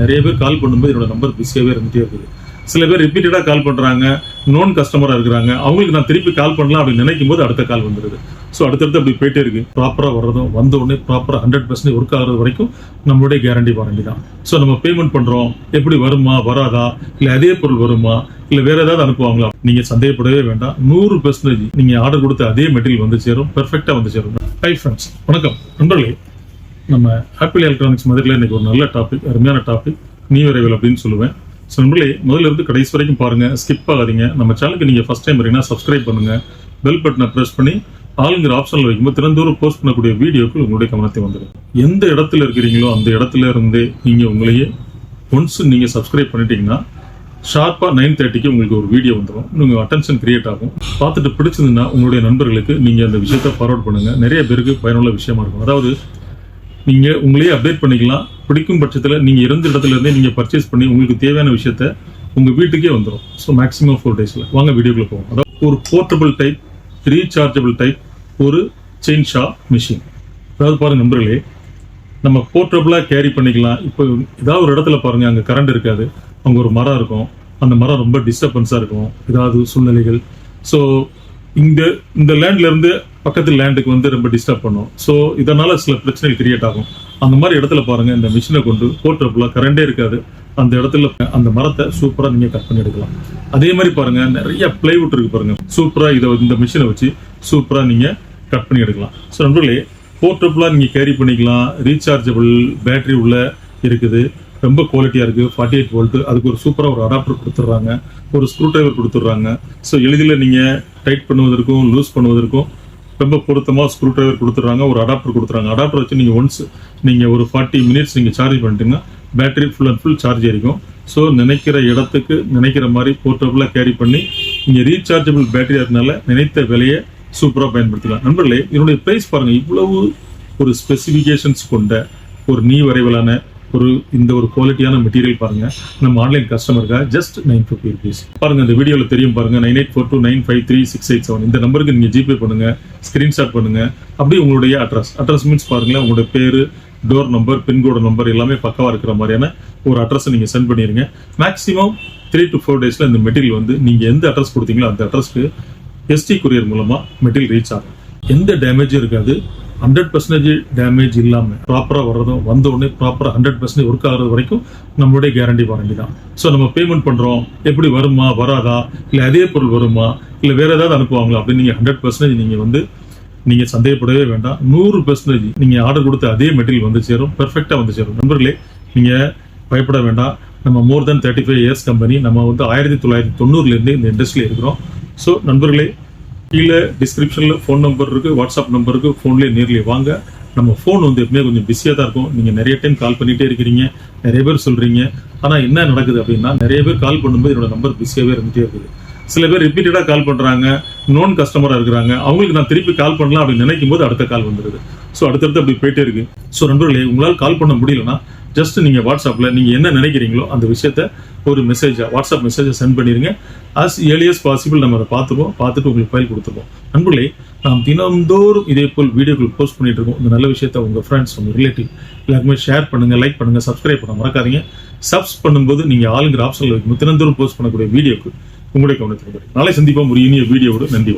நிறைய பேர் கால் பண்ணும்போது என்னோட நம்பர் பிஸியாகவே இருந்துகிட்டே இருக்குது. சில பேர் ரிப்பீட்டடாக கால் பண்ணுறாங்க, நோன் கஸ்டமராக இருக்கிறாங்க. அவங்களுக்கு நான் திருப்பி கால் பண்ணலாம் அப்படின்னு நினைக்கும் போது அடுத்த கால் வந்துடுது. ஸோ அடுத்தடுத்து அப்படி போயிட்டே இருக்கு. ப்ராப்பராக வர்றதும் வந்த உடனே ப்ராப்பராக 100% ஒர்க் ஆகிறது வரைக்கும் நம்மளுடைய கேரண்டி வாரண்டி தான். ஸோ நம்ம பேமெண்ட் பண்ணுறோம், எப்படி வருமா வராதா, இல்லை அதே பொருள் வருமா, இல்லை வேற ஏதாவது அனுப்புவாங்களா, நீங்கள் சந்தேகப்படவே வேண்டாம். 100% நீங்கள் ஆர்டர் கொடுத்த அதே மெட்டீரியல் வந்து சேரும், பெர்ஃபெக்டாக வந்து சேரும். ஹை ஃப்ரெண்ட்ஸ், வணக்கம் நண்பர்களே. நம்ம ஹாப்பிலி எலக்ட்ரானிக்ஸ் மதுரையில் இன்னைக்கு ஒரு நல்ல டாபிக், அருமையான டாபிக், நியூ அரைவல் அப்படின்னு சொல்லுவேன். ஸோ நண்பர்களே, முதல்ல இருந்து கடைசி வரைக்கும் பாருங்க, ஸ்கிப் ஆகாதீங்க. நம்ம சேனலுக்கு நீங்கள் ஃபர்ஸ்ட் டைம் வரீங்கன்னா சப்ஸ்கிரைப் பண்ணுங்க, பெல் பட்டனை ப்ரெஸ் பண்ணி ஆளுங்கிற ஆப்ஷனில் வைக்கும்போது தினந்தோறும் போஸ்ட் பண்ணக்கூடிய வீடியோக்கள் உங்களுடைய கவனத்தை வந்துடும். எந்த இடத்துல இருக்கிறீங்களோ அந்த இடத்துல இருந்தே நீங்கள் உங்களையே ஒன்ஸ் நீங்கள் சப்ஸ்கிரைப் பண்ணிட்டீங்கன்னா ஷார்ப்பாக 9:30 உங்களுக்கு ஒரு வீடியோ வந்துடும். உங்கள் அட்டென்ஷன் கிரியேட் ஆகும். பார்த்துட்டு பிடிச்சதுன்னா உங்களுடைய நண்பர்களுக்கு நீங்கள் அந்த விஷயத்தை ஃபார்வர்ட் பண்ணுங்க. நிறைய பேருக்கு பயனுள்ள விஷயமா இருக்கும். அதாவது நீங்கள் உங்களையே அப்டேட் பண்ணிக்கலாம். பிடிக்கும் பட்சத்தில் நீங்கள் இருந்த இடத்துல இருந்தே நீங்கள் பர்ச்சேஸ் பண்ணி உங்களுக்கு தேவையான விஷயத்த உங்கள் வீட்டுக்கே வந்துடும். ஸோ மேக்ஸிமம் 4 days வாங்க வீடியோக்குள்ள போவோம். அதாவது ஒரு போர்ட்டபிள் டைப், ரீசார்ஜபிள் டைப், ஒரு செயின் ஷா மிஷின். அதாவது பாருங்க நண்பர்களே, நம்ம போர்ட்டபிளாக கேரி பண்ணிக்கலாம். இப்போ ஏதாவது ஒரு இடத்துல பாருங்க, அங்கே கரண்ட் இருக்காது, அங்கே ஒரு மரம் இருக்கும், அந்த மரம் ரொம்ப டிஸ்டர்பன்ஸாக இருக்கும், ஏதாவது சூழ்நிலைகள். ஸோ இந்த லேண்ட்ல இருந்து பக்கத்து லேண்டுக்கு வந்து ரொம்ப டிஸ்டர்ப் பண்ணும். ஸோ இதனால சில பிரச்சனைகள் கிரியேட் ஆகும். அந்த மாதிரி இடத்துல பாருங்க, இந்த மிஷினை கொண்டு போர்ட்டபிளாக கரண்டே இருக்காது, அந்த இடத்துல அந்த மரத்தை சூப்பராக நீங்கள் கட் பண்ணி எடுக்கலாம். அதே மாதிரி பாருங்க, நிறைய பிளைவுட் இருக்கு பாருங்க, சூப்பராக இந்த மிஷினை வச்சு சூப்பராக நீங்கள் கட் பண்ணி எடுக்கலாம். ஸோ நண்பர்களே, போர்ட்டபிளாக நீங்கள் கேரி பண்ணிக்கலாம். ரீசார்ஜபிள் பேட்டரி உள்ள இருக்குது, ரொம்ப குவாலிட்டியாக இருக்குது. 48 volt. அதுக்கு ஒரு சூப்பராக ஒரு அடாப்டர் கொடுத்துட்றாங்க, ஒரு ஸ்க்ரூ டிரைவர் கொடுத்துட்றாங்க. ஸோ எளிதில் நீங்கள் டைட் பண்ணுவதற்கும் லூஸ் பண்ணுவதற்கும் ரொம்ப பொருத்தமாக ஸ்க்ரூ டிரைவர் கொடுத்துட்றாங்க, ஒரு அடாப்டர் கொடுத்துறாங்க. அடாப்டர் வச்சு நீங்கள் ஒன்ஸ் நீங்கள் ஒரு 40 minutes நீங்கள் சார்ஜ் பண்ணிட்டீங்கன்னா battery full and full charge ஆகிருக்கும். ஸோ நினைக்கிற இடத்துக்கு நினைக்கிற மாதிரி போர்ட்டபிளாக கேரி பண்ணி நீங்கள் ரீசார்ஜபிள் பேட்டரி அதனால நினைத்த விலையை சூப்பராக பயன்படுத்திக்கலாம். நண்பர்களே, இதனுடைய ப்ரைஸ் பாருங்கள், இவ்வளவு ஒரு ஸ்பெசிஃபிகேஷன்ஸ் கொண்ட ஒரு நியூ அரைவலான இந்த ஒரு குவாலிட்டியான மெட்டீரியல் பாருங்க, நம்ம ஆன்லைன் கஸ்டமருக்காக ஜஸ்ட் 950 rupees. பாருங்க, இந்த வீடியோவில் தெரியும் பாருங்க, 9842953687 இந்த நம்பருக்கு நீங்க ஜிபே பண்ணுங்க, ஸ்கிரீன்ஷாட் பண்ணுங்க. அப்படியே உங்களுடைய அட்ரஸ் மீன்ஸ் பாருங்களேன், உங்களோட பேரு, டோர் நம்பர், பின்கோடு நம்பர் எல்லாமே பக்கவா இருக்கிற மாதிரியான ஒரு அட்ரஸ் நீங்க சென்ட் பண்ணிருங்க. மேக்ஸிமம் 3 to 4 days இந்த மெட்டீரியல் வந்து நீங்க எந்த அட்ரஸ் கொடுத்தீங்களோ அந்த அட்ரஸ்க்கு ST கொரியர் மூலமா மெட்டீரியல் ரீச் ஆகும். எந்த டேமேஜும் இருக்காது. 100% டேமேஜ் இல்லாமல் ப்ராப்பராக வர்றதும் வந்த உடனே ப்ராப்பராக 100% ஒர்க் ஆகிறது வரைக்கும் நம்மளுடைய கேரண்டி வாரண்டி தான். ஸோ நம்ம பேமெண்ட் பண்ணுறோம், எப்படி வருமா வராதா, இல்லை அதே பொருள் வருமா, இல்லை வேற ஏதாவது அனுப்புவாங்களா அப்படின்னு நீங்கள் 100% நீங்கள் சந்தேகப்படவே வேண்டாம். 100% நீங்கள் ஆர்டர் கொடுத்த அதே மெட்டீரியல் வந்து சேரும், பெர்ஃபெக்டாக வந்து சேரும். நண்பர்களே, நீங்கள் பயப்பட வேண்டாம். நம்ம மோர் தென் 35 years கம்பெனி. நம்ம வந்து 1990 இந்த இண்டஸ்ட்ரியில் இருக்கிறோம். ஸோ நண்பர்களே, கீழே டிஸ்கிரிப்ஷனில் ஃபோன் நம்பர் இருக்குது, வாட்ஸ்அப் நம்பர் இருக்குது, ஃபோன்லேயே நேர்லேயே வாங்க. நம்ம ஃபோன் வந்து எப்பவுமே கொஞ்சம் பிஸியாக தான் இருக்கும். நீங்கள் நிறைய டைம் கால் பண்ணிகிட்டே இருக்கிறீங்க, நிறைய பேர் சொல்கிறீங்க. ஆனால் என்ன நடக்குது அப்படின்னா, நிறைய பேர் கால் பண்ணும்போது என்னோட நம்பர் பிஸியாகவே இருந்துகிட்டே இருக்குது. சில பேர் ரிப்பீட்டடாக கால் பண்ணுறாங்க, நோன் கஸ்டமராக இருக்கிறாங்க. அவங்களுக்கு நான் திருப்பி கால் பண்ணலாம் அப்படின்னு நினைக்கும் போது அடுத்த கால் வந்துடுது. ஸோ அடுத்தடுத்து அப்படி போயிட்டே இருக்கு. ஸோ நண்பர்களே, உங்களால் கால் பண்ண முடியலன்னா ஜஸ்ட் நீங்கள் வாட்ஸ்அப்பில் நீங்கள் என்ன நினைக்கிறீங்களோ அந்த விஷயத்த ஒரு வாட்ஸ்அப் மெசேஜை சென்ட் பண்ணிடுங்க. as early as possible நம்ம அதை பார்த்துட்டு உங்களுக்கு ஃபைல் கொடுத்துருவோம். நண்பர்களே, நாம் தினந்தோறும் இதே போல் வீடியோக்கள் போஸ்ட் பண்ணிட்டு இருக்கோம். இந்த நல்ல விஷயத்த உங்கள் ஃப்ரெண்ட்ஸ், உங்கள் ரிலேட்டிவ் எல்லாருக்குமே ஷேர் பண்ணுங்க, லைக் பண்ணுங்க, சப்ஸ்கிரைப் பண்ண மறக்காதீங்க. சப்ஸ் பண்ணும்போது நீங்கள் ஆளுங்கிற ஆப்ஷனில் வைக்கும் தினந்தோறும் போஸ்ட் பண்ணக்கூடிய வீடியோக்கு உங்களுடைய கவனத்தில். நாளை சந்திப்போம் ஒரு இனிய வீடியோவோடு. நன்றி.